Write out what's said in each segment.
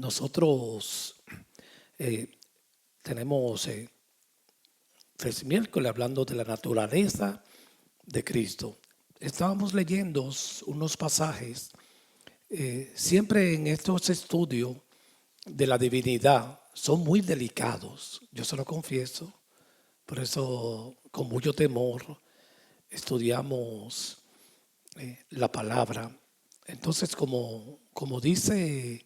Nosotros eh, tenemos 3 miércoles hablando de la naturaleza de Cristo. Estábamos leyendo unos pasajes. Siempre en estos estudios de la divinidad son muy delicados, yo se lo confieso. Por eso, con mucho temor, estudiamos la palabra. Entonces, como dicen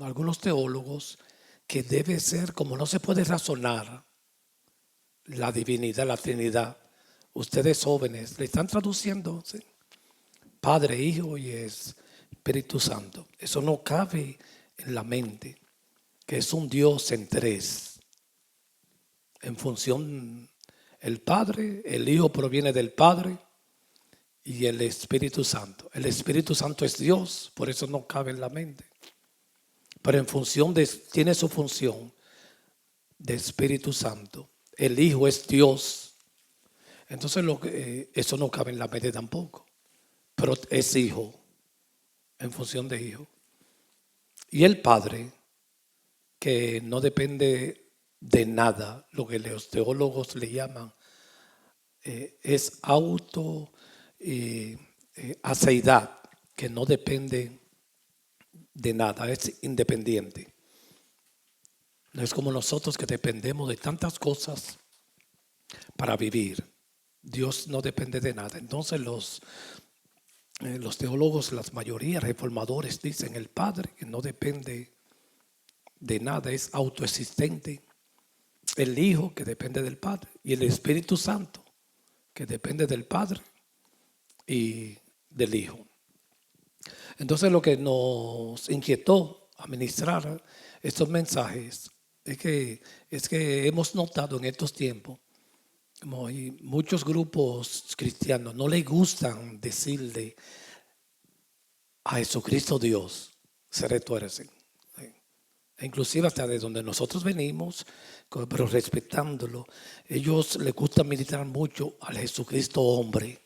algunos teólogos, que debe ser como no se puede razonar la divinidad, la Trinidad. Ustedes jóvenes le están traduciendo, ¿sí? Padre, Hijo y Espíritu Santo. Eso no cabe en la mente, que es un Dios en tres. En función, el Padre, el Hijo proviene del Padre y el Espíritu Santo. El Espíritu Santo es Dios, por eso no cabe en la mente. Pero en función tiene su función de Espíritu Santo. El Hijo es Dios. Entonces eso no cabe en la mente tampoco. Pero es Hijo, en función de Hijo. Y el Padre, que no depende de nada, lo que los teólogos le llaman, es aceidad, que no depende de nada, es independiente. No es como nosotros que dependemos de tantas cosas para vivir. Dios no depende de nada. Entonces los teólogos, la mayoría reformadores, dicen el Padre que no depende de nada, es autoexistente. El Hijo que depende del Padre y el Espíritu Santo que depende del Padre y del Hijo. Entonces lo que nos inquietó a ministrar estos mensajes es que hemos notado en estos tiempos como hay muchos grupos cristianos no les gustan decirle a Jesucristo Dios, se retuercen. Inclusive hasta de donde nosotros venimos, pero respetándolo, ellos les gusta militar mucho al Jesucristo hombre.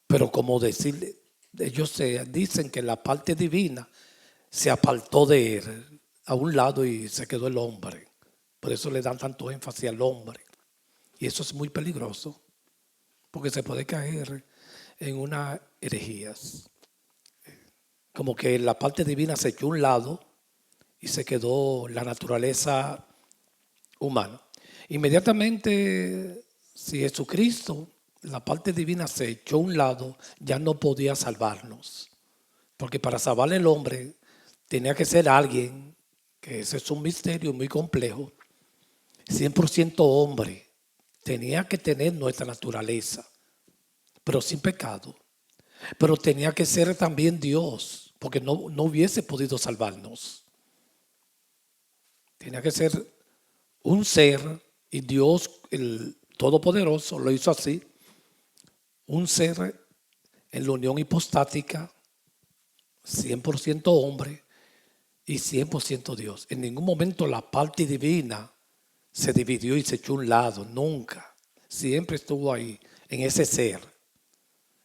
Pero como decirle, ellos dicen que la parte divina se apartó de él a un lado y se quedó el hombre. Por eso le dan tanto énfasis al hombre. Y eso es muy peligroso, porque se puede caer en unas herejías. Como que la parte divina se echó a un lado y se quedó la naturaleza humana. Inmediatamente, si Jesucristo, la parte divina se echó a un lado, ya no podía salvarnos. Porque para salvar al hombre tenía que ser alguien, que ese es un misterio muy complejo, 100% hombre. Tenía que tener nuestra naturaleza, pero sin pecado. Pero tenía que ser también Dios, porque no hubiese podido salvarnos. Tenía que ser un ser, y Dios, el Todopoderoso, lo hizo así. Un ser en la unión hipostática, 100% hombre y 100% Dios. En ningún momento la parte divina se dividió y se echó a un lado, nunca. Siempre estuvo ahí, en ese ser.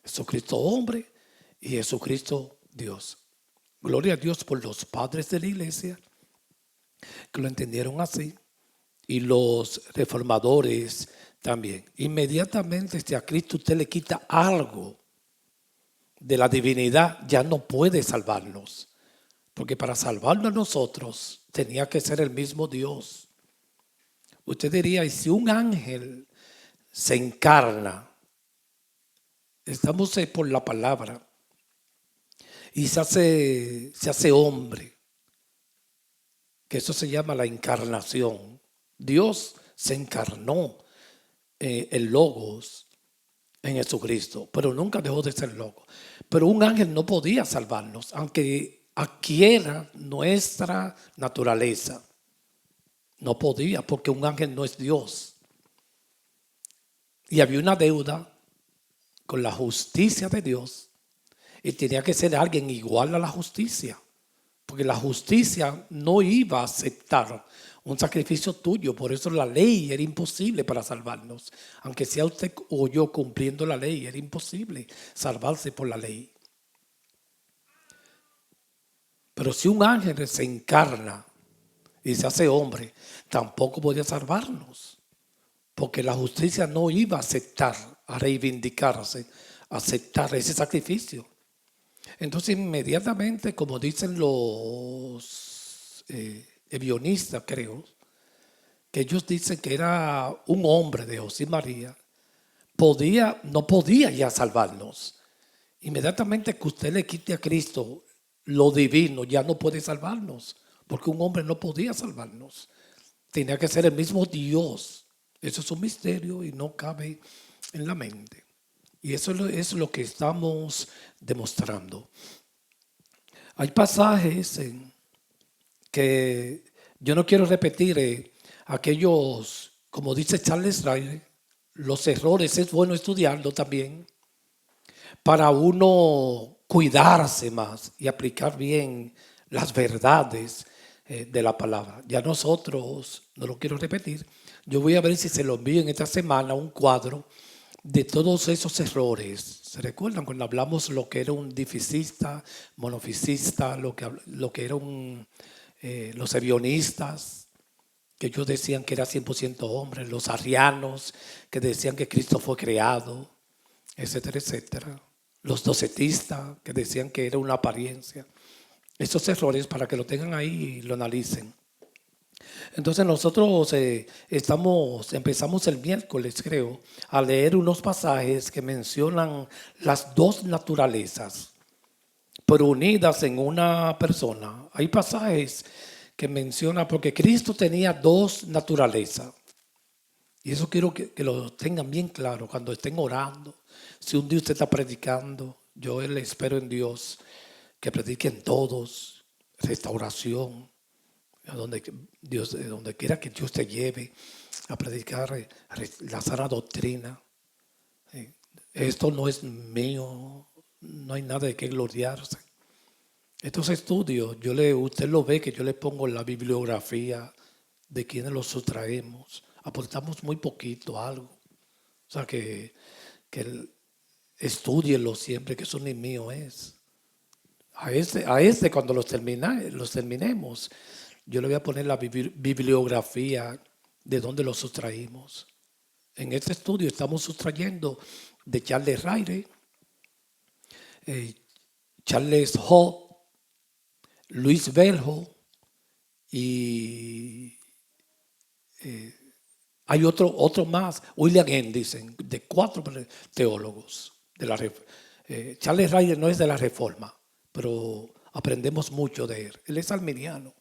Jesucristo hombre y Jesucristo Dios. Gloria a Dios por los padres de la iglesia que lo entendieron así, y los reformadores también. Inmediatamente si a Cristo usted le quita algo de la divinidad, ya no puede salvarnos, porque para salvarnos a nosotros tenía que ser el mismo Dios. Usted diría, y si un ángel se encarna, estamos por la palabra, y se hace hombre, que eso se llama la encarnación. Dios se encarnó, el Logos, en Jesucristo, pero nunca dejó de ser Logos. Pero un ángel no podía salvarnos, aunque adquiera nuestra naturaleza. No podía, porque un ángel no es Dios. Y había una deuda con la justicia de Dios, y tenía que ser alguien igual a la justicia, porque la justicia no iba a aceptar un sacrificio tuyo. Por eso la ley era imposible para salvarnos. Aunque sea usted o yo cumpliendo la ley, era imposible salvarse por la ley. Pero si un ángel se encarna y se hace hombre, tampoco podía salvarnos. Porque la justicia no iba a aceptar, a reivindicarse, a aceptar ese sacrificio. Entonces inmediatamente, como dicen los ebionistas, creo, que ellos dicen que era un hombre de José y María, no podía ya salvarnos. Inmediatamente que usted le quite a Cristo lo divino, ya no puede salvarnos, porque un hombre no podía salvarnos. Tenía que ser el mismo Dios. Eso es un misterio y no cabe en la mente. Y eso es lo que estamos demostrando. Hay pasajes que yo no quiero repetir aquellos, como dice Charles Riley, los errores es bueno estudiarlo también para uno cuidarse más y aplicar bien las verdades de la palabra. Ya nosotros, no lo quiero repetir, yo voy a ver si se lo envío en esta semana un cuadro de todos esos errores. ¿Se recuerdan cuando hablamos lo que era un difisista, monofisista, lo que eran los ebionistas, que ellos decían que era 100% hombre, los arrianos, que decían que Cristo fue creado, etcétera, etcétera. Los docetistas, que decían que era una apariencia. Esos errores, para que lo tengan ahí y lo analicen. Entonces nosotros empezamos el miércoles, creo, a leer unos pasajes que mencionan las dos naturalezas, pero unidas en una persona. Hay pasajes que mencionan, porque Cristo tenía dos naturalezas. Y eso quiero que lo tengan bien claro cuando estén orando. Si un día usted está predicando, yo le espero en Dios que prediquen todos, restauración, donde quiera que Dios te lleve a predicar la sana doctrina. Esto no es mío, no hay nada de qué gloriarse. Estos estudios, usted lo ve que yo le pongo la bibliografía de quienes los sustraemos. Aportamos muy poquito, algo. O sea que estúdienlo siempre, que eso ni mío es. A este cuando los terminemos, yo le voy a poner la bibliografía de donde los sustraímos. En este estudio estamos sustrayendo de Charles Riley, Charles Hope, Luis Verho y hay otro más, William Hendriksen, de 4 teólogos. Charles Riley no es de la Reforma, pero aprendemos mucho de él. Él es arminiano,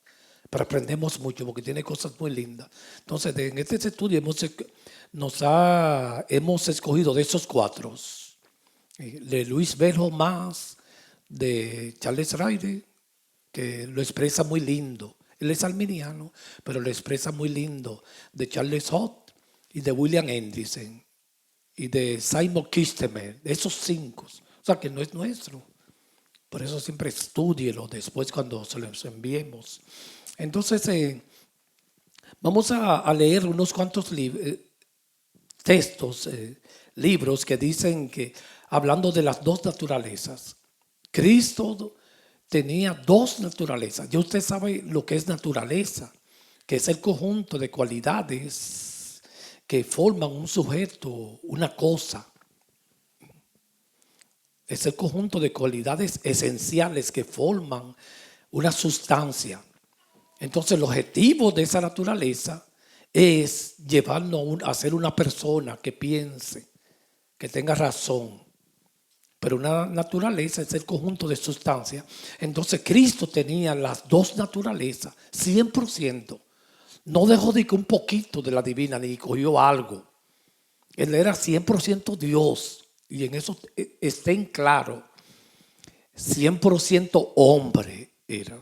pero aprendemos mucho porque tiene cosas muy lindas. Entonces, en este estudio hemos escogido de esos 4, de Luis Verho más, de Charles Riley, que lo expresa muy lindo. Él es arminiano, pero lo expresa muy lindo. De Charles Hoth y de William Hendriksen y de Simon Kistemer, de esos 5. O sea que no es nuestro. Por eso siempre estúdielo después cuando se los enviemos. Entonces, vamos a leer unos cuantos textos, libros que dicen que, hablando de las dos naturalezas, Cristo tenía dos naturalezas. Ya usted sabe lo que es naturaleza, que es el conjunto de cualidades que forman un sujeto, una cosa. Es el conjunto de cualidades esenciales que forman una sustancia. Entonces el objetivo de esa naturaleza es llevarnos a ser una persona que piense, que tenga razón. Pero una naturaleza es el conjunto de sustancias. Entonces Cristo tenía las dos naturalezas, 100%. No dejó de que un poquito de la divina, ni cogió algo. Él era 100% Dios. Y en eso estén claro, 100% hombre era.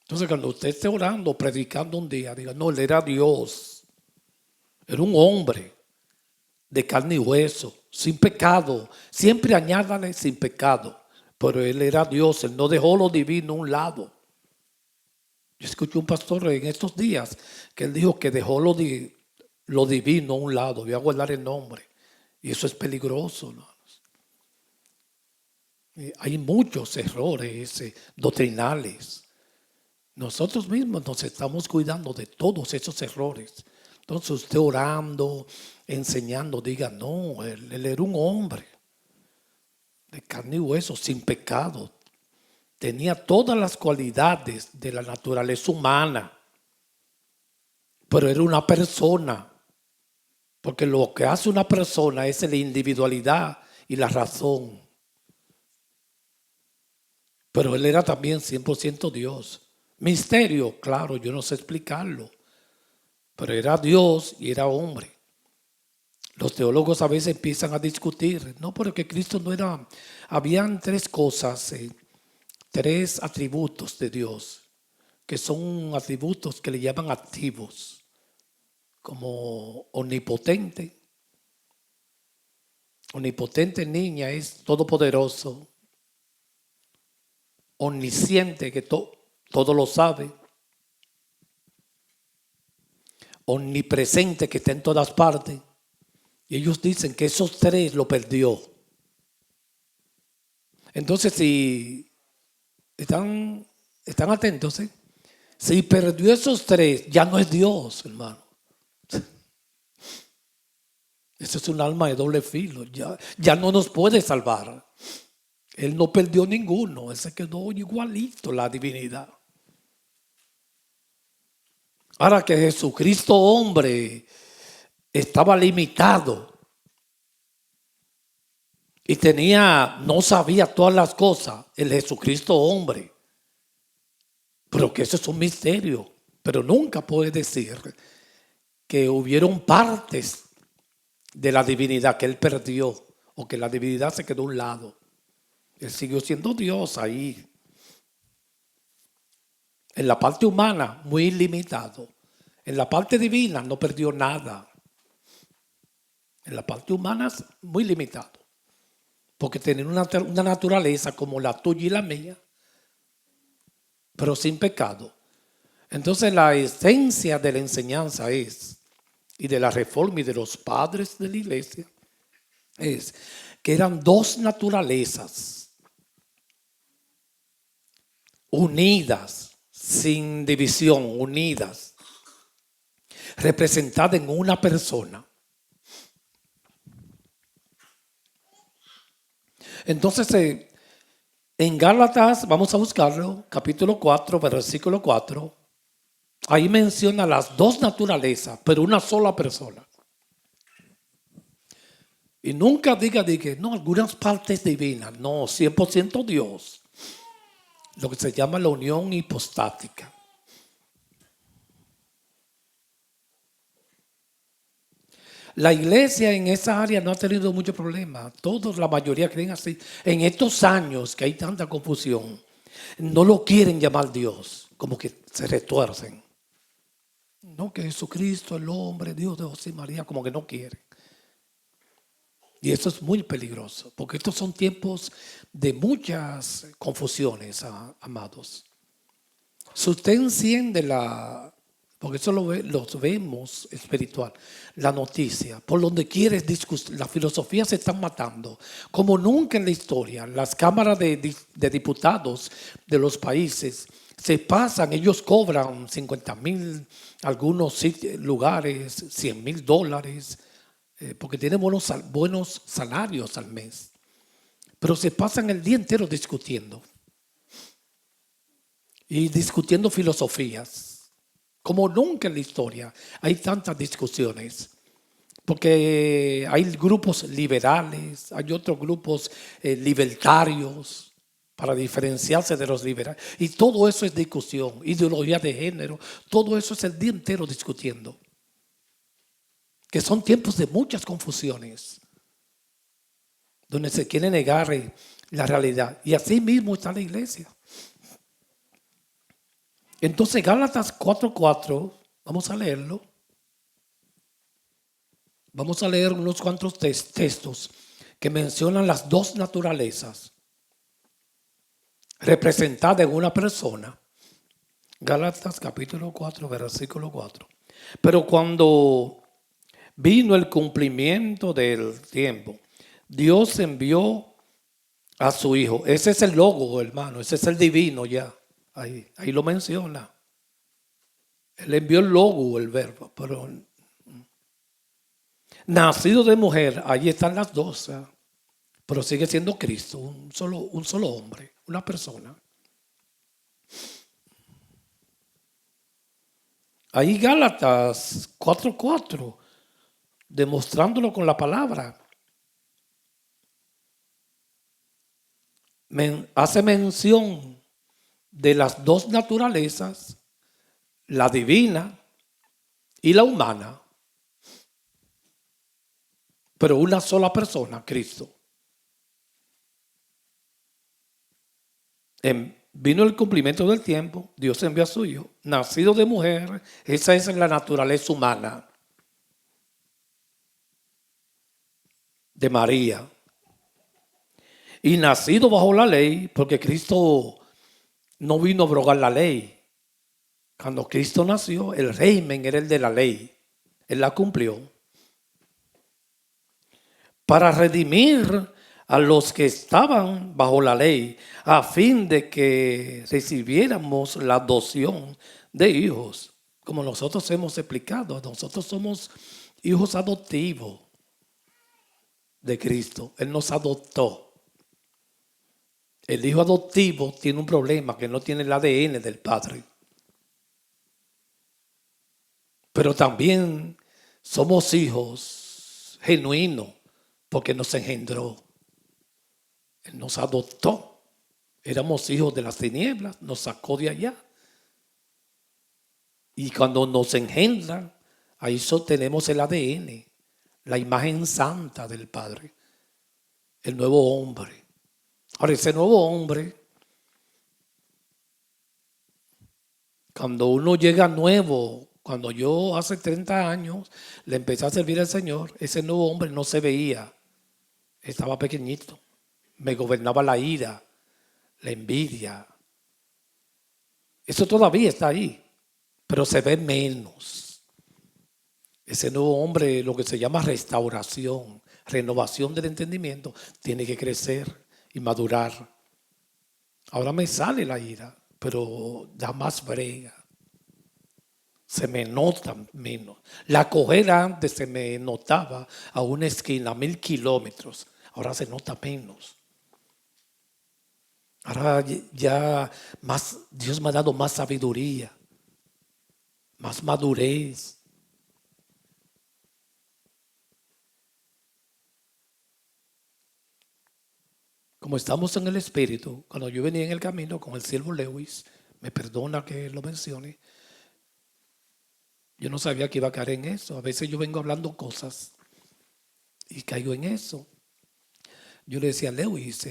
Entonces cuando usted esté orando, predicando un día, diga, no, él era Dios. Era un hombre de carne y hueso, sin pecado. Siempre añádale sin pecado. Pero él era Dios, él no dejó lo divino a un lado. Yo escuché un pastor en estos días que él dijo que dejó lo divino a un lado. Voy a guardar el nombre. Y eso es peligroso, hermanos. Hay muchos errores doctrinales. Nosotros mismos nos estamos cuidando de todos esos errores. Entonces usted orando, enseñando, diga, no, él era un hombre de carne y hueso, sin pecado. Tenía todas las cualidades de la naturaleza humana, pero era una persona. Porque lo que hace una persona es la individualidad y la razón. Pero él era también 100% Dios. Misterio, claro, yo no sé explicarlo. Pero era Dios y era hombre. Los teólogos a veces empiezan a discutir. No, porque Cristo no era... Habían tres cosas, tres atributos de Dios, que son atributos que le llaman activos. Como omnipotente. Omnipotente, niña, es todopoderoso. Omnisciente, que todo lo sabe. Omnipresente, que está en todas partes. Y ellos dicen que esos tres lo perdió. Entonces, si están atentos, si perdió esos tres, ya no es Dios, hermano. Eso es un alma de doble filo. Ya no nos puede salvar. Él no perdió ninguno. Él se quedó igualito, la divinidad. Ahora que Jesucristo hombre estaba limitado y no sabía todas las cosas, el Jesucristo hombre. Pero que eso es un misterio. Pero nunca puede decir que hubieron partes de la divinidad que él perdió o que la divinidad se quedó a un lado. Él siguió siendo Dios ahí. En la parte humana, muy limitado. En la parte divina no perdió nada. En la parte humana, muy limitado. Porque tenía una naturaleza como la tuya y la mía, pero sin pecado. Entonces la esencia de la enseñanza y de la reforma y de los padres de la iglesia, es que eran dos naturalezas unidas, sin división, unidas, representadas en una persona. Entonces, en Gálatas, vamos a buscarlo, capítulo 4, versículo 4, ahí menciona las dos naturalezas, pero una sola persona. Y nunca diga que no, algunas partes divinas, no, 100% Dios. Lo que se llama la unión hipostática. La iglesia en esa área no ha tenido mucho problema. Todos, la mayoría creen así. En estos años que hay tanta confusión, no lo quieren llamar Dios, como que se retuercen. No, que Jesucristo, el hombre, Dios de José y María, como que no quieren. Y eso es muy peligroso, porque estos son tiempos de muchas confusiones, amados. Si usted enciende porque eso lo vemos espiritual, la noticia, por donde quiera es discusión, las filosofías se están matando, como nunca en la historia. Las cámaras de diputados de los países se pasan, ellos cobran 50,000, algunos lugares $100,000, porque tienen buenos salarios al mes, pero se pasan el día entero discutiendo y discutiendo filosofías, como nunca en la historia hay tantas discusiones, porque hay grupos liberales, hay otros grupos libertarios, para diferenciarse de los liberales, y todo eso es discusión, ideología de género, todo eso es el día entero discutiendo. Que son tiempos de muchas confusiones, donde se quiere negar la realidad. Y así mismo está la iglesia. Entonces Gálatas 4:4, vamos a leerlo. Vamos a leer unos cuantos textos que mencionan las dos naturalezas representadas en una persona. Gálatas capítulo 4, versículo 4. Pero cuando vino el cumplimiento del tiempo, Dios envió a su Hijo. Ese es el logo, hermano. Ese es el divino ya. Ahí lo menciona. Él envió el logo, el verbo. Pero nacido de mujer, ahí están las dos. Pero sigue siendo Cristo, un solo hombre, una persona. Ahí Gálatas 4:4, demostrándolo con la palabra. Hace mención de las dos naturalezas, la divina y la humana, pero una sola persona, Cristo. Vino el cumplimiento del tiempo, Dios envió a su Hijo, nacido de mujer, esa es la naturaleza humana de María. Y nacido bajo la ley, porque Cristo no vino a abrogar la ley. Cuando Cristo nació, el régimen era el de la ley. Él la cumplió. Para redimir a los que estaban bajo la ley, a fin de que recibiéramos la adopción de hijos. Como nosotros hemos explicado, nosotros somos hijos adoptivos de Cristo. Él nos adoptó. El hijo adoptivo tiene un problema, que no tiene el ADN del padre. Pero también somos hijos genuinos porque nos engendró. Él nos adoptó. Éramos hijos de las tinieblas, nos sacó de allá. Y cuando nos engendran, ahí tenemos el ADN, la imagen santa del Padre, el nuevo hombre. Ahora, ese nuevo hombre, cuando uno llega nuevo, cuando yo hace 30 años le empecé a servir al Señor, ese nuevo hombre no se veía, estaba pequeñito, me gobernaba la ira, la envidia. Eso todavía está ahí, pero se ve menos. Ese nuevo hombre, lo que se llama restauración, renovación del entendimiento, tiene que crecer y madurar. Ahora me sale la ira, pero da más brega. Se me nota menos. La cojera antes se me notaba a una esquina, a 1000 kilómetros. Ahora se nota menos. Ahora ya más, Dios me ha dado más sabiduría, más madurez. Como estamos en el Espíritu, cuando yo venía en el camino con el siervo Lewis, me perdona que lo mencione, yo no sabía que iba a caer en eso. A veces yo vengo hablando cosas y caigo en eso. Yo le decía a Lewis,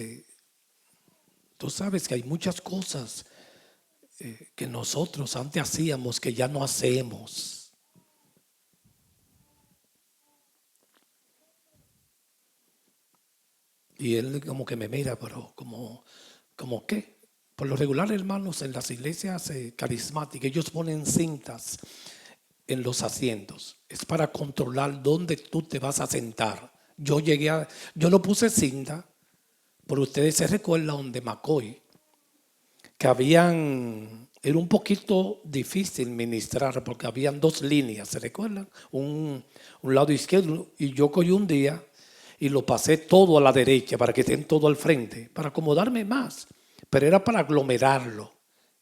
tú sabes que hay muchas cosas que nosotros antes hacíamos que ya no hacemos. Y él como que me mira, pero como qué. Por lo regular, hermanos, en las iglesias carismáticas, ellos ponen cintas en los asientos. Es para controlar dónde tú te vas a sentar. Yo no puse cinta, pero ustedes se recuerdan de McCoy, que era un poquito difícil ministrar porque habían dos líneas, ¿se recuerdan? Un lado izquierdo, y yo cogí un día y lo pasé todo a la derecha para que estén todo al frente, para acomodarme más, pero era para aglomerarlo.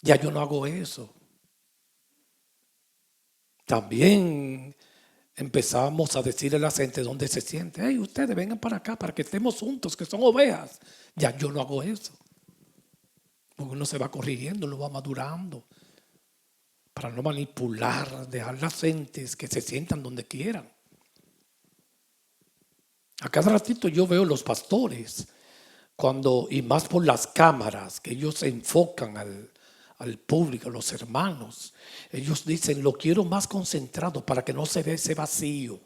Ya yo no hago eso. También empezamos a decirle a la gente dónde se siente. Hey, ustedes vengan para acá para que estemos juntos, que son ovejas. Ya yo no hago eso. Porque uno se va corrigiendo, lo va madurando. Para no manipular, dejar las gentes que se sientan donde quieran. A cada ratito yo veo los pastores, y más por las cámaras, que ellos se enfocan al público, a los hermanos. Ellos dicen, lo quiero más concentrado para que no se vea ese vacío.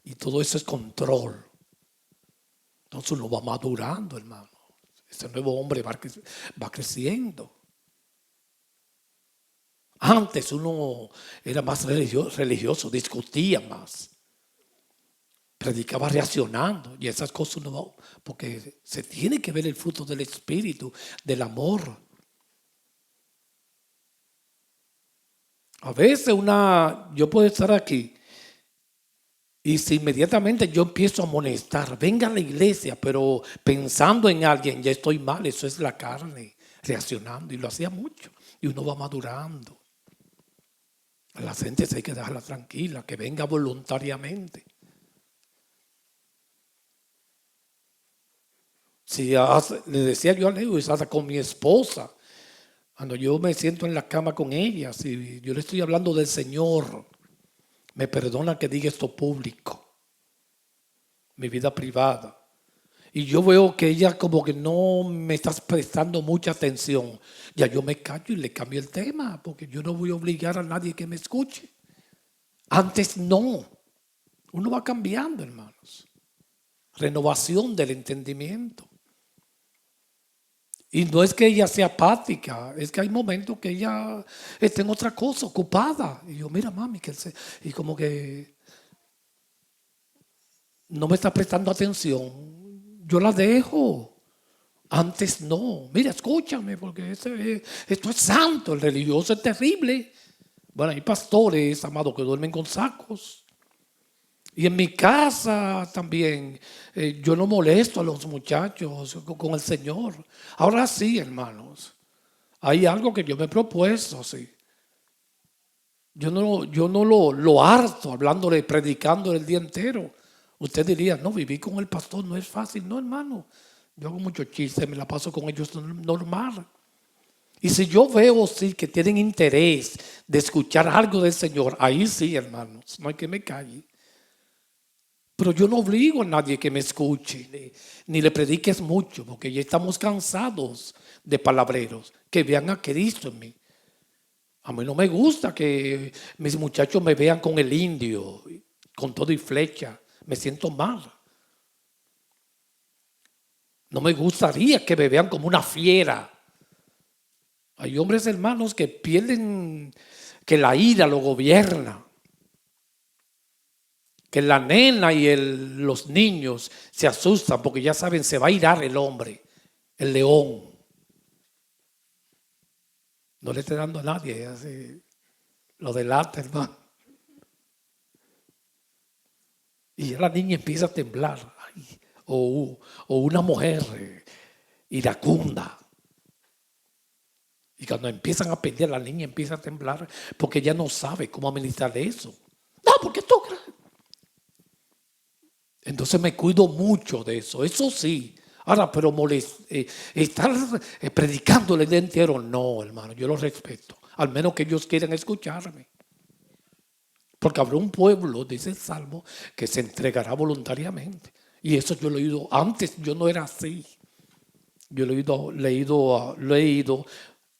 Y todo eso es control. Entonces uno va madurando, hermano. Ese nuevo hombre va creciendo. Antes uno era más religioso, discutía más. predicaba reaccionando y esas cosas no, porque se tiene que ver el fruto del Espíritu, del amor. A veces yo puedo estar aquí y si inmediatamente yo empiezo a amonestar, venga a la iglesia, pero pensando en alguien, ya estoy mal, eso es la carne reaccionando y lo hacía mucho y uno va madurando. A la gente se hay que dejarla tranquila, que venga voluntariamente. Si le decía yo a Lewis, hasta con mi esposa, cuando yo me siento en la cama con ella, si yo le estoy hablando del Señor, me perdona que diga esto público, mi vida privada. Y yo veo que ella como que no me está prestando mucha atención. Ya yo me callo y le cambio el tema, porque yo no voy a obligar a nadie que me escuche. Antes no. Uno va cambiando, hermanos. Renovación del entendimiento. Y no es que ella sea apática, es que hay momentos que ella está en otra cosa, ocupada. Y yo, mira, mami, y como que no me está prestando atención. Yo la dejo. Antes no. Mira, escúchame, porque esto es santo, el religioso es terrible. Bueno, hay pastores, amados, que duermen con sacos. Y en mi casa también, yo no molesto a los muchachos con el Señor. Ahora sí, hermanos, hay algo que yo me he propuesto, sí. Yo no lo harto hablándole, predicándole el día entero. Usted diría, no, vivir con el pastor no es fácil. No, hermano, yo hago muchos chistes, me la paso con ellos normal. Y si yo veo, sí, que tienen interés de escuchar algo del Señor, ahí sí, hermanos, no hay que me calle. Pero yo no obligo a nadie que me escuche, ni le prediques mucho, porque ya estamos cansados de palabreros, que vean a Cristo en mí. A mí no me gusta que mis muchachos me vean con el indio, con todo y flecha. Me siento mal. No me gustaría que me vean como una fiera. Hay hombres, hermanos, que pierden, que la ira lo gobierna. Que la nena y los niños se asustan porque ya saben, se va a irar el hombre, el león. No le esté dando a nadie, así, lo delata, hermano. Y ya la niña empieza a temblar. Ay, o una mujer iracunda. Y cuando empiezan a pelear, la niña empieza a temblar porque ella no sabe cómo administrar eso. No, porque tú crees. Entonces me cuido mucho de eso. Eso sí. Ahora, pero estar predicándole el día entero, no, hermano, yo lo respeto. Al menos que ellos quieran escucharme. Porque habrá un pueblo, dice el Salmo, que se entregará voluntariamente. Y eso yo lo he oído. Antes yo no era así. Yo lo he ido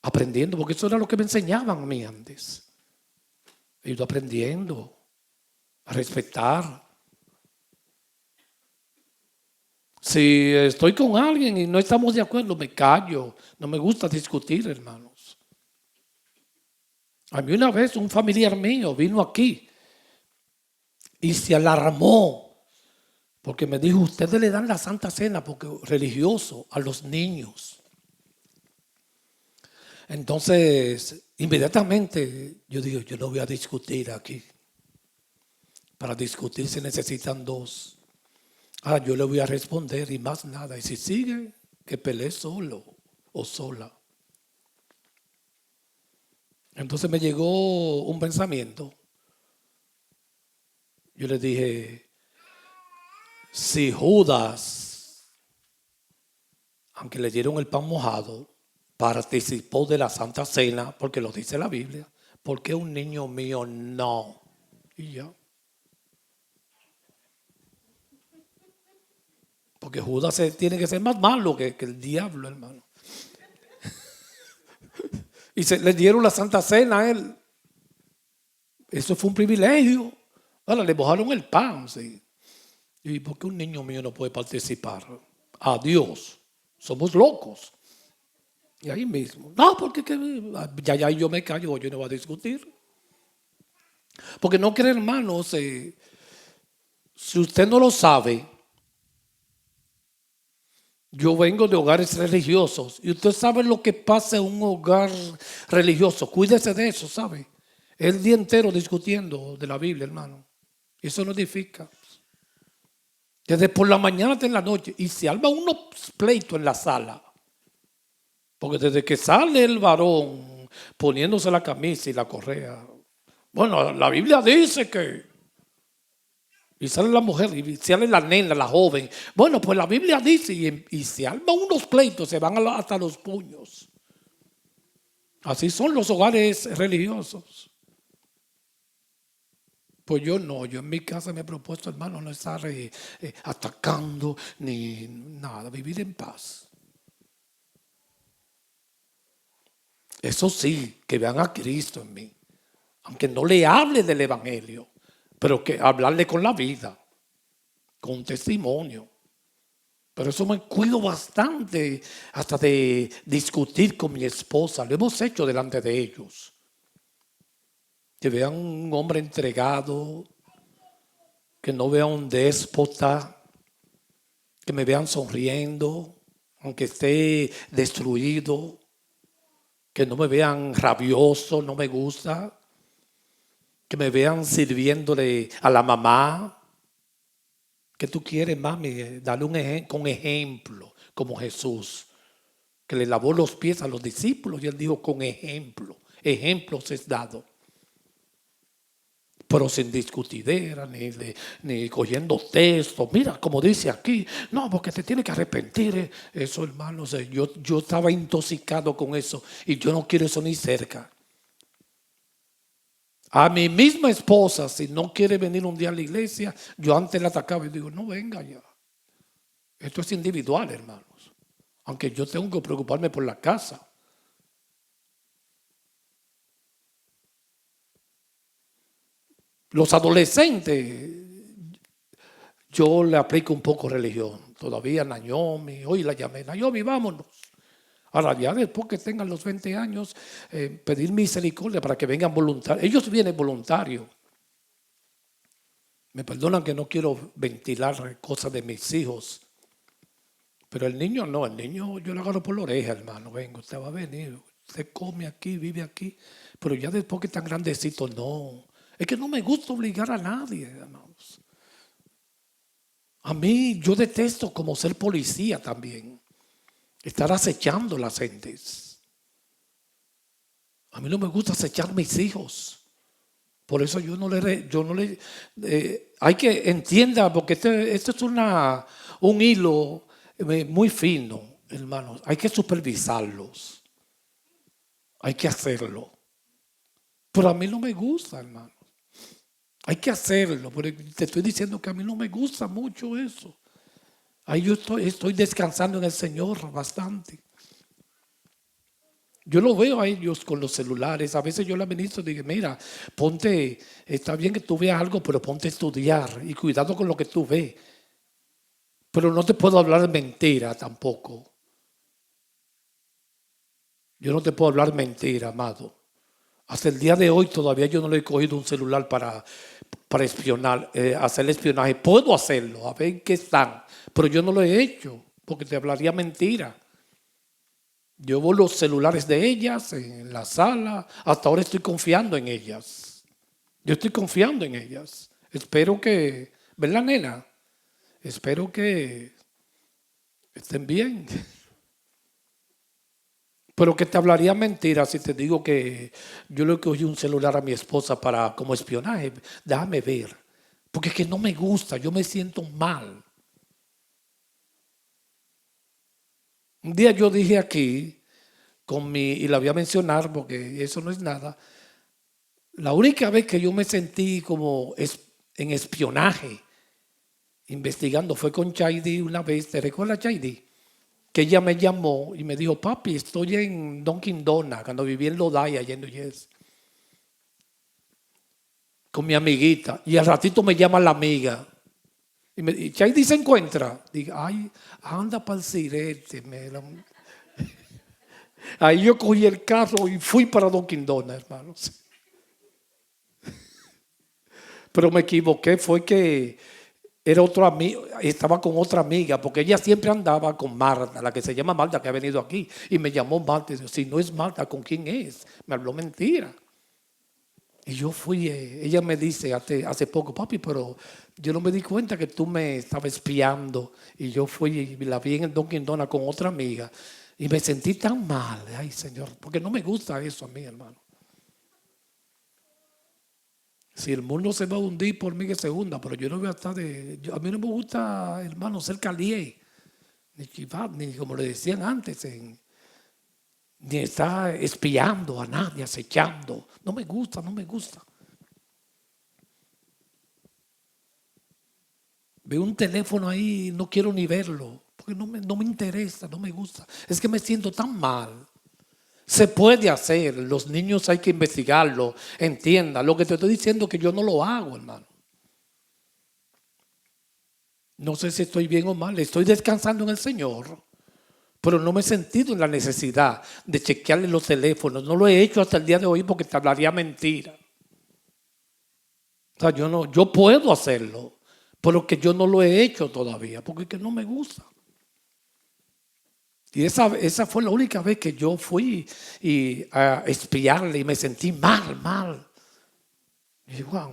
aprendiendo, porque eso era lo que me enseñaban a mí antes. He ido aprendiendo a respetar. Si estoy con alguien y no estamos de acuerdo, me callo. No me gusta discutir, hermanos. A mí una vez un familiar mío vino aquí y se alarmó porque me dijo, ustedes le dan la Santa Cena porque religioso a los niños. Entonces, inmediatamente yo digo, yo no voy a discutir aquí. Para discutir se necesitan dos. Ahora yo le voy a responder y más nada. Y si sigue, que pelee solo o sola. Entonces me llegó un pensamiento. Yo le dije, si Judas, aunque le dieron el pan mojado, participó de la Santa Cena, porque lo dice la Biblia, ¿por qué un niño mío no? Y ya. Porque Judas tiene que ser más malo que el diablo, hermano. Y le dieron la Santa Cena a él. Eso fue un privilegio. Ahora le mojaron el pan, sí. ¿Y por qué un niño mío no puede participar? Adiós. Somos locos. Y ahí mismo. No, porque ya yo me callo, yo no voy a discutir. Porque no quiere, hermanos, Si usted no lo sabe, yo vengo de hogares religiosos y usted sabe lo que pasa en un hogar religioso. Cuídese de eso, ¿sabe? El día entero discutiendo de la Biblia, hermano. Eso no edifica. Desde por la mañana hasta en la noche. Y se arma unos pleitos en la sala. Porque desde que sale el varón poniéndose la camisa y la correa. Bueno, la Biblia dice que. Y sale la mujer y sale la nena, la joven. Bueno, pues la Biblia dice y se arman unos pleitos, se van hasta los puños. Así son los hogares religiosos. Pues yo no, yo en mi casa me he propuesto, hermano, no estar atacando ni nada, vivir en paz. Eso sí, que vean a Cristo en mí. Aunque no le hable del Evangelio, pero que hablarle con la vida, con testimonio. Pero eso me cuido bastante hasta de discutir con mi esposa. Lo hemos hecho delante de ellos. Que vean un hombre entregado, que no vean un déspota, que me vean sonriendo, aunque esté destruido, que no me vean rabioso, no me gusta, que me vean sirviéndole a la mamá. ¿Qué tú quieres, mami? Dale con ejemplo, como Jesús, que le lavó los pies a los discípulos y él dijo con ejemplo. Ejemplos es dado. Pero sin discutidera, ni cogiendo textos. Mira, como dice aquí, no, porque te tiene que arrepentir. Eso, hermanos, yo estaba intoxicado con eso y yo no quiero eso ni cerca. A mi misma esposa, si no quiere venir un día a la iglesia, yo antes la atacaba y digo, no venga ya. Esto es individual, hermanos. Aunque yo tengo que preocuparme por la casa. Los adolescentes, yo le aplico un poco religión. Todavía Naomi, hoy la llamé, Naomi, vámonos. Ahora ya después que tengan los 20 años, pedir misericordia para que vengan voluntarios. Ellos vienen voluntarios. Me perdonan que no quiero ventilar cosas de mis hijos. Pero el niño no, el niño yo le agarro por la oreja, hermano. Venga, usted va a venir. Usted come aquí, vive aquí. Pero ya después que están grandecitos, no. Es que no me gusta obligar a nadie, hermanos. A mí, yo detesto como ser policía también. Estar acechando las gentes. A mí no me gusta acechar mis hijos. Por eso yo no le hay que entienda, porque este es un hilo muy fino, hermanos. Hay que supervisarlos. Hay que hacerlo. Pero a mí no me gusta, hermano. Hay que hacerlo, pero te estoy diciendo que a mí no me gusta mucho eso. Ahí yo estoy descansando en el Señor bastante. Yo lo veo a ellos con los celulares. A veces yo les ministro y digo, mira, ponte, está bien que tú veas algo, pero ponte a estudiar y cuidado con lo que tú ves. Pero no te puedo hablar de mentira tampoco. Yo no te puedo hablar mentira, amado. Hasta el día de hoy todavía yo no le he cogido un celular para espionar, hacer espionaje. Puedo hacerlo, a ver en qué están, pero yo no lo he hecho porque te hablaría mentira. Yo veo los celulares de ellas en la sala. Hasta ahora estoy confiando en ellas. Yo estoy confiando en ellas. Espero que, ¿verdad, nena? Espero que estén bien. Pero que te hablaría mentira si te digo que yo le cogí un celular a mi esposa para como espionaje. Déjame ver. Porque es que no me gusta, yo me siento mal. Un día yo dije aquí, y la voy a mencionar porque eso no es nada. La única vez que yo me sentí como en espionaje, investigando, fue con Chaidi una vez. ¿Te recuerdas, Chaidi? Que ella me llamó y me dijo, papi, estoy en Dunkin' Donuts, cuando viví en Lodaya, allá en New Jersey, con mi amiguita. Y al ratito me llama la amiga. Y Chaidi se encuentra. Digo, ay, anda para el sirete. Ahí yo cogí el carro y fui para Dunkin' Donuts, hermanos. Pero me equivoqué, fue que era otro amigo, estaba con otra amiga, porque ella siempre andaba con Marta, la que se llama Marta, que ha venido aquí, y me llamó Marta y dijo, si no es Marta, ¿con quién es? Me habló mentira. Y yo fui, ella me dice hace poco, papi, pero yo no me di cuenta que tú me estabas espiando. Y yo fui y la vi en el Dunkin' Donuts con otra amiga. Y me sentí tan mal, ay Señor, porque no me gusta eso a mí, hermano. Si el mundo se va a hundir por mí, que se hunda, pero yo no voy a estar a mí no me gusta, hermano, ser calié, ni chivat, ni como le decían antes, ni estar espiando a nadie, acechando. No me gusta, no me gusta. Veo un teléfono ahí y no quiero ni verlo, porque no me interesa, no me gusta. Es que me siento tan mal. Se puede hacer, los niños hay que investigarlo, entienda. Lo que te estoy diciendo es que yo no lo hago, hermano. No sé si estoy bien o mal, estoy descansando en el Señor, pero no me he sentido en la necesidad de chequearle los teléfonos. No lo he hecho hasta el día de hoy porque te hablaría mentira. O sea, yo puedo hacerlo, pero que yo no lo he hecho todavía, porque es que no me gusta. Y esa fue la única vez que yo fui a espiarle y me sentí mal. Y wow,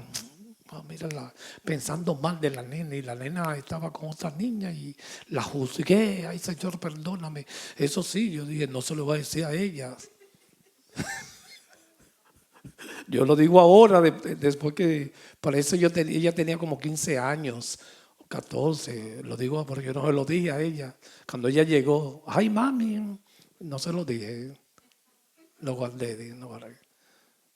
mírala, pensando mal de la nena, y la nena estaba con otra niña y la juzgué. Ay, Señor, perdóname. Eso sí, yo dije, no se lo voy a decir a ella. Yo lo digo ahora, después que parece ella tenía como 15 años, 14. Lo digo porque yo no se lo dije a ella. Cuando ella llegó, ay mami, no se lo dije. Lo guardé, no guardé,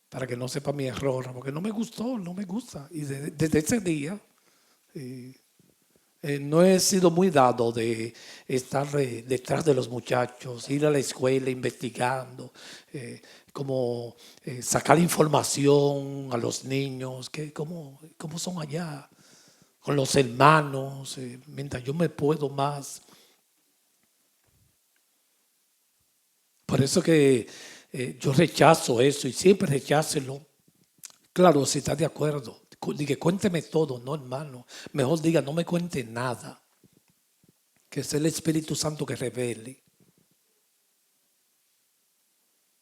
para que no sepa mi error, porque no me gustó, no me gusta. Y desde ese día no he sido muy dado de estar detrás de los muchachos, ir a la escuela investigando, como sacar información a los niños, cómo son allá, con los hermanos, mientras yo me puedo más. Por eso que yo rechazo eso y siempre rechácelo. Claro, si está de acuerdo. Diga, cuénteme todo, no, hermano. Mejor diga, no me cuente nada. Que es el Espíritu Santo que revele.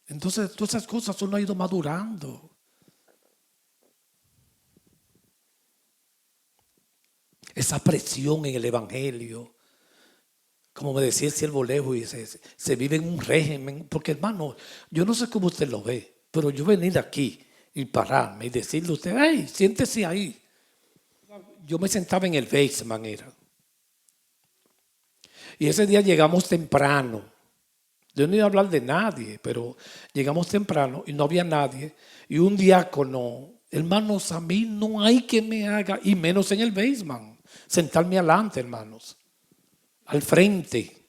Entonces, todas esas cosas uno ha ido madurando. Esa presión en el Evangelio. Como me decía el siervo Lejo, y se vive en un régimen. Porque, hermano, yo no sé cómo usted lo ve, pero yo venir aquí y pararme y decirle a usted, hey, siéntese ahí. Yo me sentaba en el basement, era. Y ese día llegamos temprano. Yo no iba a hablar de nadie, pero llegamos temprano y no había nadie. Y un diácono, hermanos, a mí no hay que me haga, y menos en el basement, sentarme adelante, hermanos, al frente.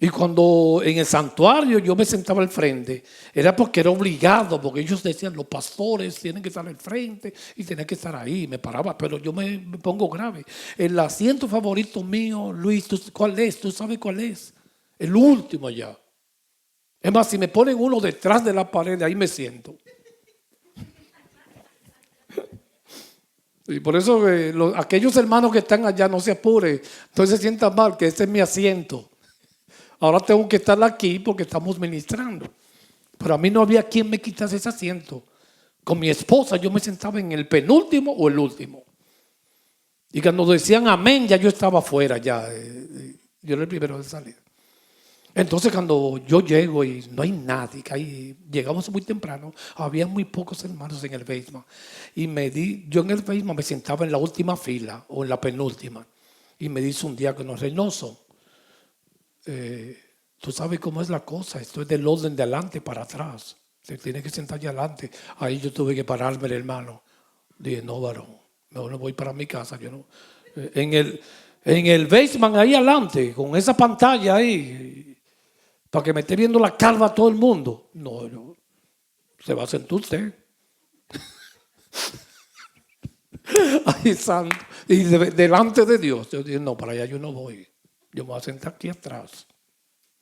Y cuando en el santuario yo me sentaba al frente, era porque era obligado, porque ellos decían, los pastores tienen que estar al frente y tienen que estar ahí. Me paraba, pero yo me pongo grave. El asiento favorito mío, Luis, ¿cuál es? ¿Tú sabes cuál es? El último ya. Es más, si me ponen uno detrás de la pared, ahí me siento. Y por eso aquellos hermanos que están allá no se apuren, no se sientan mal, que este es mi asiento. Ahora tengo que estar aquí porque estamos ministrando. Pero a mí no había quien me quitase ese asiento. Con mi esposa yo me sentaba en el penúltimo o el último. Y cuando decían amén, ya yo estaba afuera ya. Yo era el primero de salir. Entonces cuando yo llego y no hay nadie, llegamos muy temprano, había muy pocos hermanos en el basement. Y yo en el basement me sentaba en la última fila o en la penúltima. Y me dice un diácono, Reynoso, tú sabes cómo es la cosa, esto es del orden de adelante para atrás. Se tiene que sentar allá adelante. Ahí yo tuve que pararme, el hermano. Dije, no, varón, mejor no voy para mi casa. Yo no. En el basement ahí adelante, con esa pantalla ahí, para que me esté viendo la calva a todo el mundo. No, se va a sentar usted. Ay, santo. Y delante de Dios, yo dije, no, para allá yo no voy. Yo me voy a sentar aquí atrás.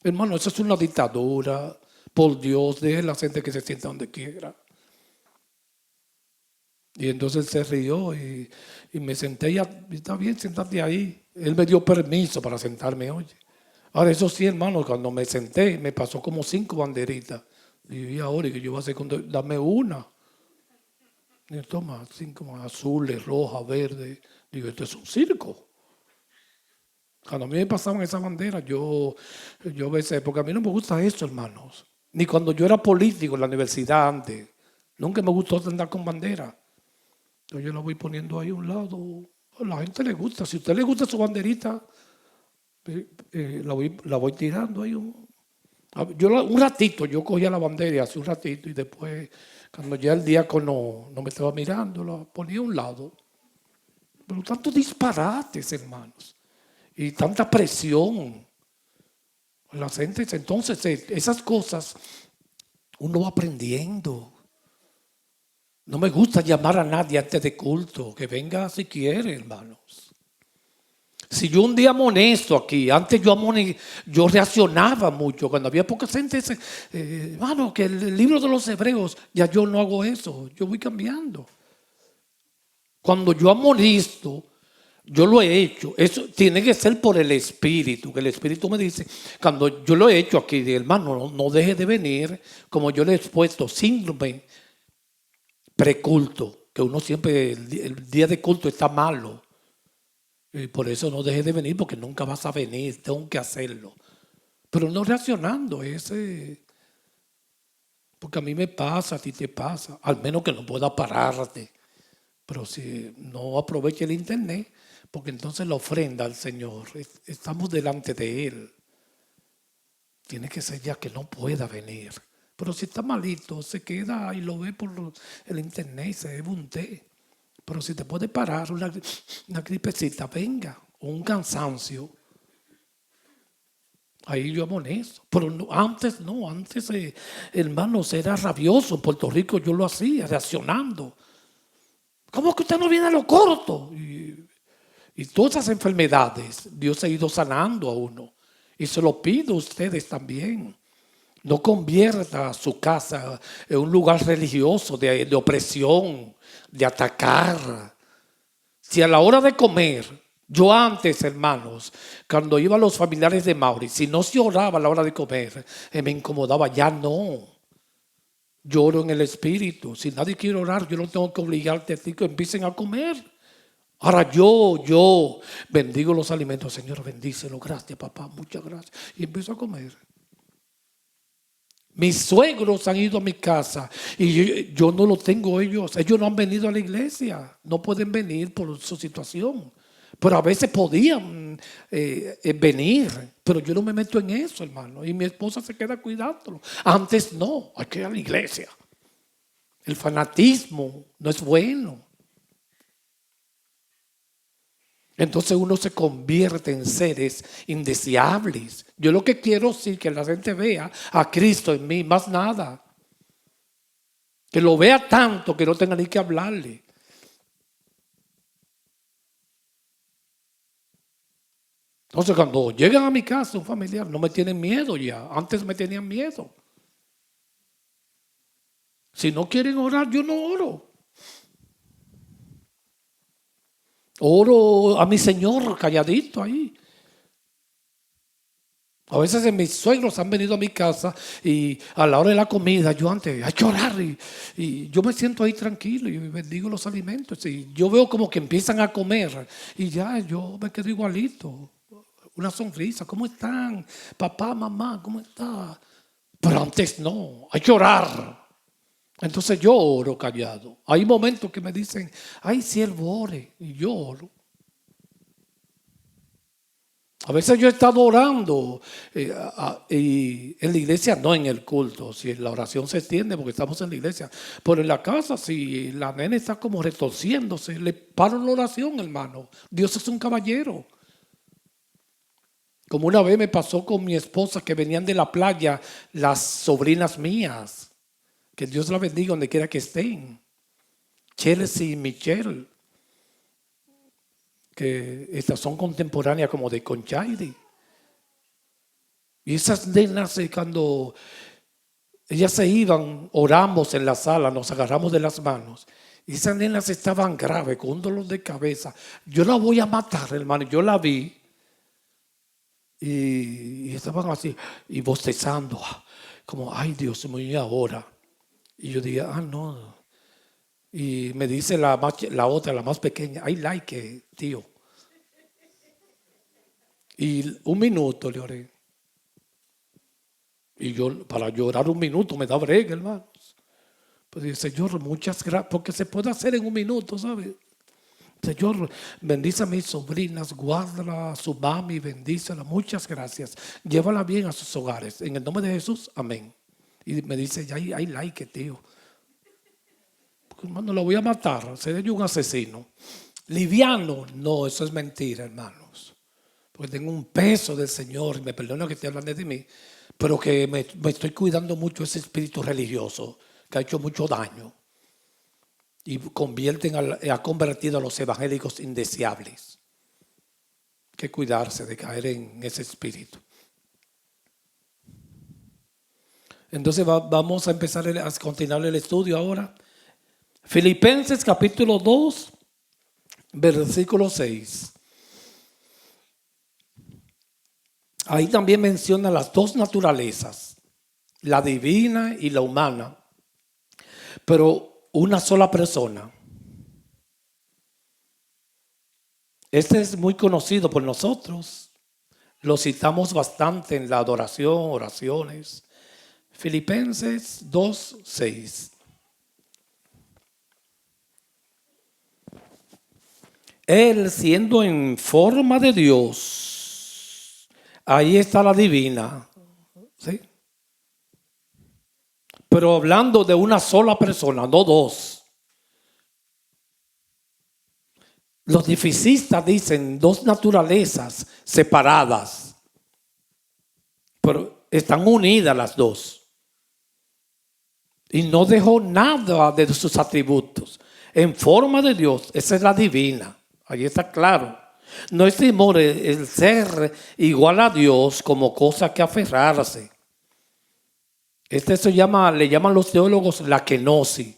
Hermano, eso es una dictadura. Por Dios, deje a la gente que se sienta donde quiera. Y entonces él se rió y me senté, y está bien, sentate ahí. Él me dio permiso para sentarme, oye. Ahora, eso sí, hermano, cuando me senté, me pasó como 5 banderitas. Y ahora, ¿qué yo voy a hacer? Dame una. Y toma, 5 azules, rojas, verdes. Digo, esto es un circo. Cuando a mí me pasaban esas banderas, yo a veces, porque a mí no me gusta eso, hermanos. Ni cuando yo era político en la universidad antes. Nunca me gustó andar con bandera. Yo la voy poniendo ahí a un lado. A la gente le gusta. Si a usted le gusta su banderita, la voy tirando ahí. Un ratito, yo cogía la bandera hace un ratito y después, cuando ya el diácono no me estaba mirando, la ponía a un lado. Pero tantos disparates, hermanos. Y tanta presión. La gente, entonces, esas cosas uno va aprendiendo. No me gusta llamar a nadie antes de culto, que venga si quiere, hermanos. Si yo un día amonesto aquí, antes yo reaccionaba mucho, cuando había poca gente, hermano, que el libro de los Hebreos, ya yo no hago eso, yo voy cambiando. Cuando yo amonesto, yo lo he hecho, eso tiene que ser por el Espíritu, que el Espíritu me dice, cuando yo lo he hecho aquí, hermano, no deje de venir, como yo le he expuesto, síndrome preculto, que uno siempre, el día de culto está malo. Y por eso no dejes de venir, porque nunca vas a venir, tengo que hacerlo. Pero no reaccionando, porque a mí me pasa, a ti te pasa, al menos que no pueda pararte. Pero si no aproveche el internet, porque entonces la ofrenda al Señor, estamos delante de Él. Tiene que ser ya que no pueda venir. Pero si está malito, se queda y lo ve por el internet y se bebe un té. Pero si te puede parar una gripecita, venga, o un cansancio, ahí yo amonesto. Pero antes, hermanos, era rabioso. En Puerto Rico yo lo hacía, reaccionando. ¿Cómo que usted no viene a lo corto? Y todas esas enfermedades, Dios ha ido sanando a uno. Y se lo pido a ustedes también. No convierta su casa en un lugar religioso de opresión, de atacar. Si a la hora de comer, yo antes, hermanos, cuando iba a los familiares de Mauri, si no se oraba a la hora de comer, me incomodaba, ya no. Yo oro en el Espíritu. Si nadie quiere orar, yo no tengo que obligarte a ti que empiecen a comer. Ahora yo bendigo los alimentos. Señor, bendícelo. Gracias, papá. Muchas gracias. Y empiezo a comer. Mis suegros han ido a mi casa y yo no lo tengo ellos. Ellos no han venido a la iglesia. No pueden venir por su situación. Pero a veces podían venir. Pero yo no me meto en eso, hermano. Y mi esposa se queda cuidándolo. Antes no. Hay que ir a la iglesia. El fanatismo no es bueno. Entonces uno se convierte en seres indeseables. Yo lo que quiero es que la gente vea a Cristo en mí, más nada. Que lo vea tanto que no tenga ni que hablarle. Entonces cuando llegan a mi casa un familiar, no me tienen miedo ya. Antes me tenían miedo. Si no quieren orar, yo no oro. Oro a mi Señor calladito ahí. A veces mis suegros han venido a mi casa y a la hora de la comida, yo antes, hay que orar y yo me siento ahí tranquilo y bendigo los alimentos. Y yo veo como que empiezan a comer y ya yo me quedo igualito. Una sonrisa, ¿cómo están? Papá, mamá, ¿cómo está? Pero antes no, hay que orar. Entonces yo oro callado. Hay momentos que me dicen, ay, siervo, ore. Y yo oro. A veces yo he estado orando y en la iglesia, no en el culto. Si la oración se extiende porque estamos en la iglesia. Pero en la casa, si la nena está como retorciéndose, le paro la oración, hermano. Dios es un caballero. Como una vez me pasó con mi esposa que venían de la playa, las sobrinas mías. Que Dios la bendiga donde quiera que estén. Chelsea y Michelle. Que estas son contemporáneas como de Conchairi. Y esas nenas, cuando ellas se iban, oramos en la sala, nos agarramos de las manos Y esas nenas estaban graves, con un dolor de cabeza. Yo la voy a matar, hermano. Yo la vi. Y estaban así, y bostezando. Como, ay, Dios mío, ¿y ahora? Y yo dije, no. Y me dice la otra, la más pequeña, I like it, tío. Y 1 minuto le oré. Y yo, para llorar 1 minuto, me da brega, hermanos. Pues dice, Señor, muchas gracias, porque se puede hacer en 1 minuto, ¿sabes? Señor, bendice a mis sobrinas, guárdala a su mami, bendícela, muchas gracias. Llévala bien a sus hogares. En el nombre de Jesús, amén. Y me dice, ya I like it, tío. Porque, hermano, lo voy a matar, seré yo un asesino. Liviano, no, eso es mentira, hermanos. Porque tengo un peso del Señor, y me perdona que esté hablando de mí, pero que me estoy cuidando mucho ese espíritu religioso que ha hecho mucho daño y ha convertido a los evangélicos indeseables. Hay que cuidarse de caer en ese espíritu. Entonces vamos a empezar a continuar el estudio ahora. Filipenses capítulo 2, versículo 6. Ahí también menciona las 2 naturalezas, la divina y la humana, pero una sola persona. Este es muy conocido por nosotros, lo citamos bastante en la adoración, oraciones. Filipenses 2, 6. Él, siendo en forma de Dios, ahí está la divina, ¿sí? Pero hablando de una sola persona, no 2. Los dificistas dicen 2 naturalezas separadas, pero están unidas las 2. Y no dejó nada de sus atributos. En forma de Dios, esa es la divina. Ahí está claro. No estimó el ser igual a Dios como cosa que aferrarse. Le llaman los teólogos la kenosis.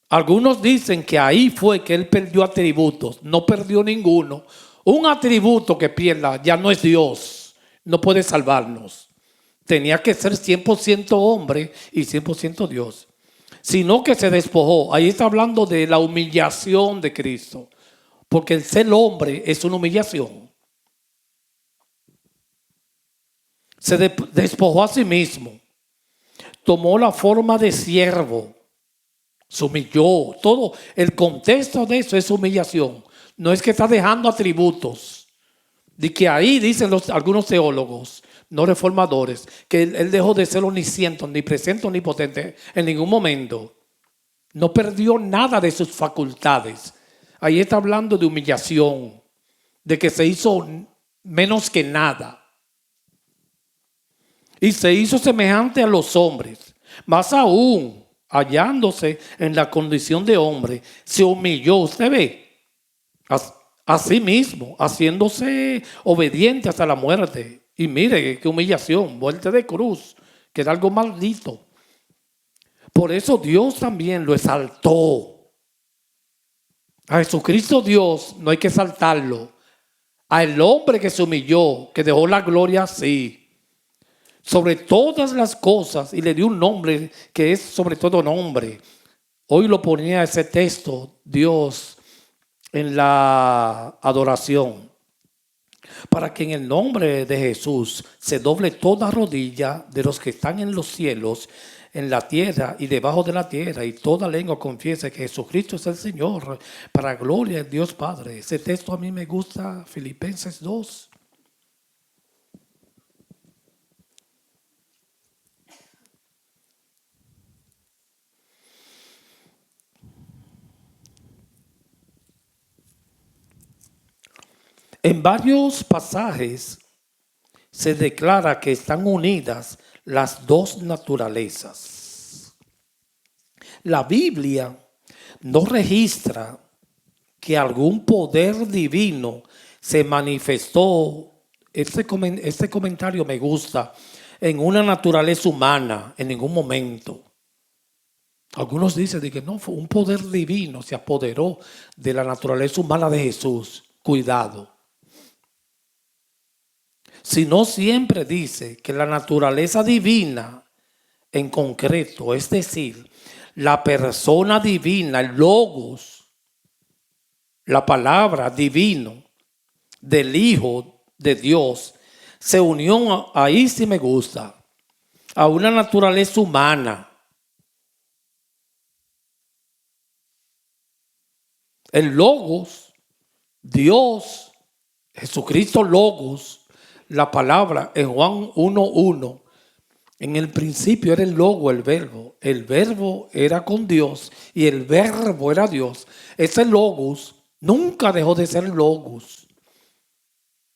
Algunos dicen que ahí fue que él perdió atributos. No perdió ninguno. Un atributo que pierda ya no es Dios. No puede salvarnos. Tenía que ser 100% hombre y 100% Dios. Sino que se despojó. Ahí está hablando de la humillación de Cristo. Porque el ser hombre es una humillación. Se despojó a sí mismo. Tomó la forma de siervo. Se humilló. Todo el contexto de eso es humillación. No es que está dejando atributos. De que ahí dicen algunos teólogos, no reformadores, que él dejó de ser omnisciente, ni presente, ni potente en ningún momento. No perdió nada de sus facultades. Ahí está hablando de humillación, de que se hizo menos que nada. Y se hizo semejante a los hombres. Más aún, hallándose en la condición de hombre, se humilló, usted ve, a sí mismo, haciéndose obediente hasta la muerte. Y mire qué humillación, muerte de cruz, que era algo maldito. Por eso Dios también lo exaltó. A Jesucristo Dios no hay que exaltarlo. Al hombre que se humilló, que dejó la gloria así, sobre todas las cosas, y le dio un nombre que es sobre todo nombre. Hoy lo ponía ese texto Dios en la adoración, para que en el nombre de Jesús se doble toda rodilla de los que están en los cielos, en la tierra y debajo de la tierra, y toda lengua confiese que Jesucristo es el Señor, para gloria de Dios Padre. Ese texto a mí me gusta, Filipenses 2. En varios pasajes se declara que están unidas las 2 naturalezas. La Biblia no registra que algún poder divino se manifestó, este comentario me gusta, en una naturaleza humana en ningún momento. Algunos dicen de que no, fue un poder divino se apoderó de la naturaleza humana de Jesús. Cuidado. Si no siempre dice que la naturaleza divina en concreto, es decir, la persona divina, el logos, la palabra divino del Hijo de Dios, se unió, ahí sí me gusta, a una naturaleza humana. El logos, Dios, Jesucristo logos, la palabra en Juan 1:1, en el principio era el logo, el verbo era con Dios y el verbo era Dios. Ese logos nunca dejó de ser logos.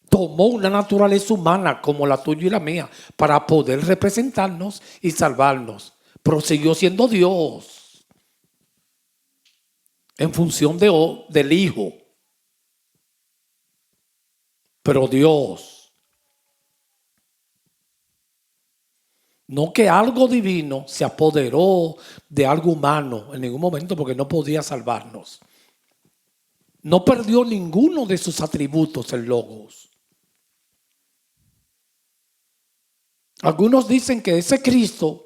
Tomó una naturaleza humana como la tuya y la mía para poder representarnos y salvarnos. Pero siguió siendo Dios en función del Hijo. Pero Dios, no que algo divino se apoderó de algo humano en ningún momento porque no podía salvarnos. No perdió ninguno de sus atributos el logos. Algunos dicen que ese Cristo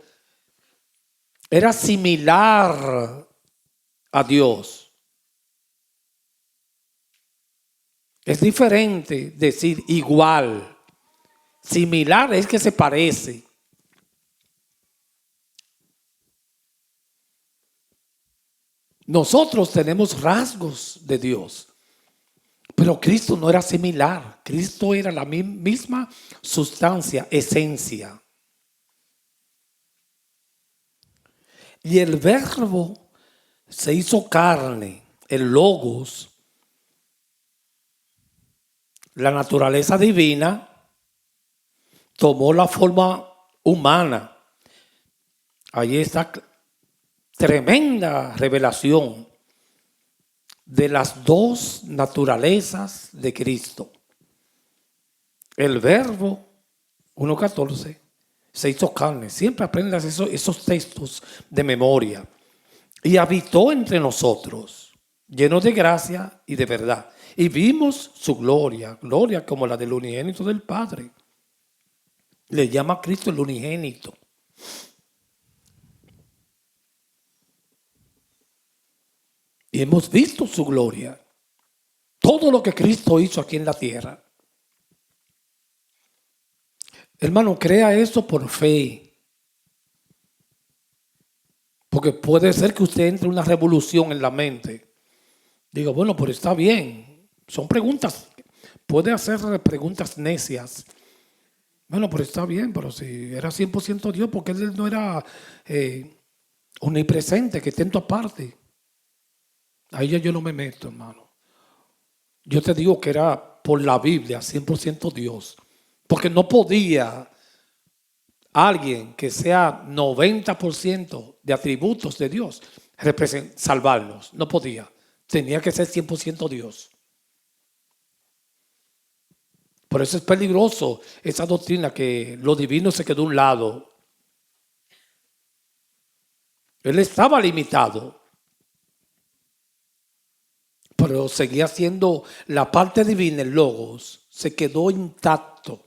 era similar a Dios. Es diferente decir igual. Similar es que se parece. Nosotros tenemos rasgos de Dios, pero Cristo no era similar. Cristo era la misma sustancia, esencia. Y el verbo se hizo carne, el logos, la naturaleza divina, tomó la forma humana. Ahí está tremenda revelación de las dos naturalezas de Cristo. El verbo, 1:14, se hizo carne. Siempre aprendas esos textos de memoria. Y habitó entre nosotros, lleno de gracia y de verdad. Y vimos su gloria, gloria como la del unigénito del Padre. Le llama a Cristo el unigénito. Y hemos visto su gloria. Todo lo que Cristo hizo aquí en la tierra. Hermano, crea eso por fe. Porque puede ser que usted entre una revolución en la mente. Digo, bueno, pero está bien. Son preguntas. Puede hacer preguntas necias. Bueno, pero está bien, pero si era 100% Dios, porque Él no era omnipresente, que esté en toda parte. Ahí yo no me meto, hermano. Yo te digo que era por la Biblia 100% Dios. Porque no podía alguien que sea 90% de atributos de Dios salvarnos. No podía. Tenía que ser 100% Dios. Por eso es peligroso esa doctrina que lo divino se quedó a un lado. Él estaba limitado, pero seguía siendo la parte divina, el logos, se quedó intacto.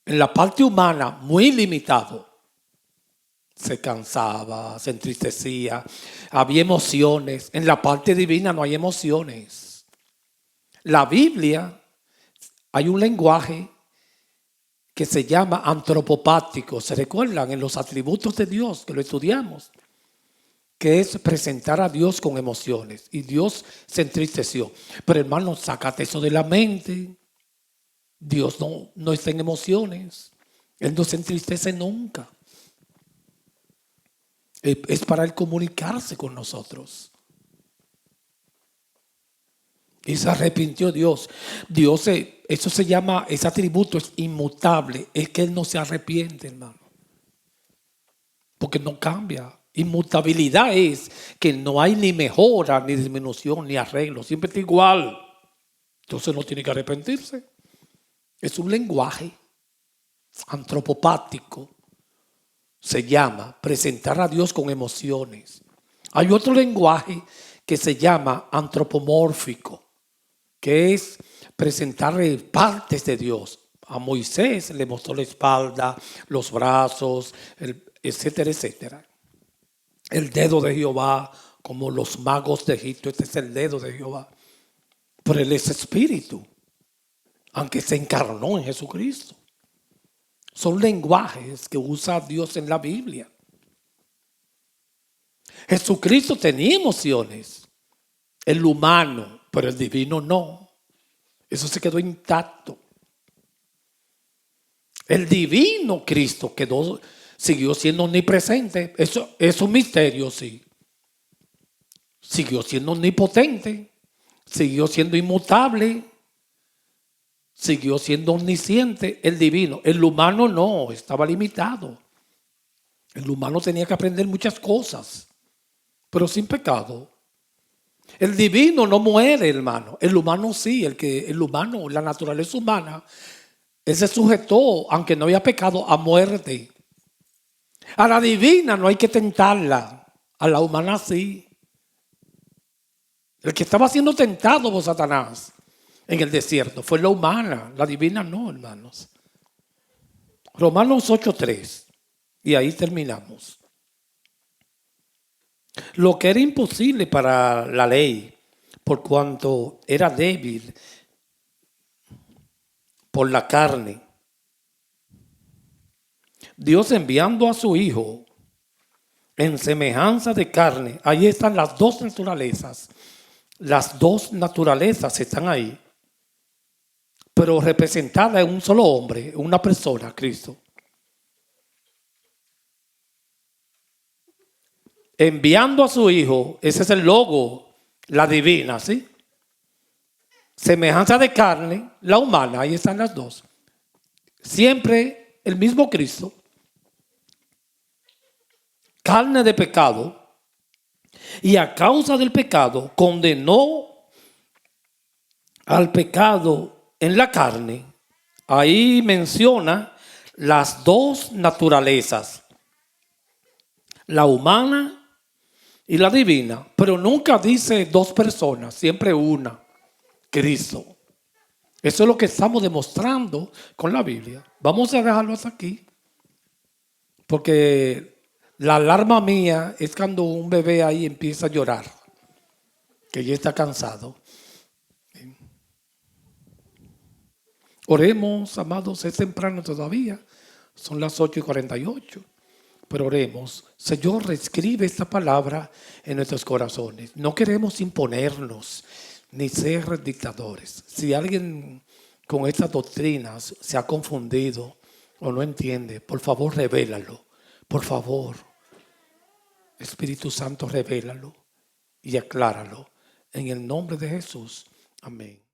En la parte humana, muy limitado. Se cansaba, se entristecía, había emociones. En la parte divina no hay emociones. La Biblia, hay un lenguaje que se llama antropopático. ¿Se recuerdan? En los atributos de Dios, que lo estudiamos. Que es presentar a Dios con emociones. Y Dios se entristeció. Pero hermano, sácate eso de la mente. Dios no está en emociones. Él no se entristece nunca. Es para Él comunicarse con nosotros. Y se arrepintió Dios. Eso se llama, ese atributo es inmutable. Es que Él no se arrepiente, hermano. Porque no cambia. Inmutabilidad es que no hay ni mejora, ni disminución, ni arreglo. Siempre está igual. Entonces no tiene que arrepentirse. Es un lenguaje antropopático. se llama presentar a Dios con emociones. Hay otro lenguaje que se llama antropomórfico, que es presentarle partes de Dios. A Moisés le mostró la espalda, los brazos, etcétera, etcétera. El dedo de Jehová, como los magos de Egipto, este es el dedo de Jehová. Pero Él es espíritu, aunque se encarnó en Jesucristo. Son lenguajes que usa Dios en la Biblia. Jesucristo tenía emociones, el humano, pero el divino no. Eso se quedó intacto. El divino Cristo siguió siendo omnipresente. Eso es un misterio, sí. Siguió siendo omnipotente, siguió siendo inmutable, siguió siendo omnisciente, el divino. El humano no, estaba limitado. El humano tenía que aprender muchas cosas, pero sin pecado. El divino no muere, hermano. El humano sí, el humano, la naturaleza humana, él se sujetó, aunque no había pecado, a muerte. A la divina no hay que tentarla, a la humana sí. El que estaba siendo tentado por Satanás en el desierto fue la humana, la divina no, hermanos. Romanos 8:3, y ahí terminamos. Lo que era imposible para la ley, por cuanto era débil por la carne, Dios enviando a su Hijo en semejanza de carne. Ahí están las dos naturalezas. Las dos naturalezas están ahí, pero representada en un solo hombre, una persona, Cristo. Enviando a su Hijo, ese es el logo, la divina, ¿sí? Semejanza de carne, la humana, ahí están las dos. Siempre el mismo Cristo, carne de pecado, y a causa del pecado condenó al pecado en la carne. Ahí menciona las dos naturalezas, la humana y la divina, pero nunca dice dos personas, siempre una, Cristo. Eso es lo que estamos demostrando con la Biblia. Vamos a dejarlo hasta aquí, porque la alarma mía es cuando un bebé ahí empieza a llorar, que ya está cansado. Oremos, amados, es temprano todavía, son las 8:48, pero oremos. Señor, reescribe esta palabra en nuestros corazones. No queremos imponernos ni ser dictadores. Si alguien con estas doctrinas se ha confundido o no entiende, por favor, revélalo. Por favor, Espíritu Santo, revélalo y acláralo. En el nombre de Jesús. Amén.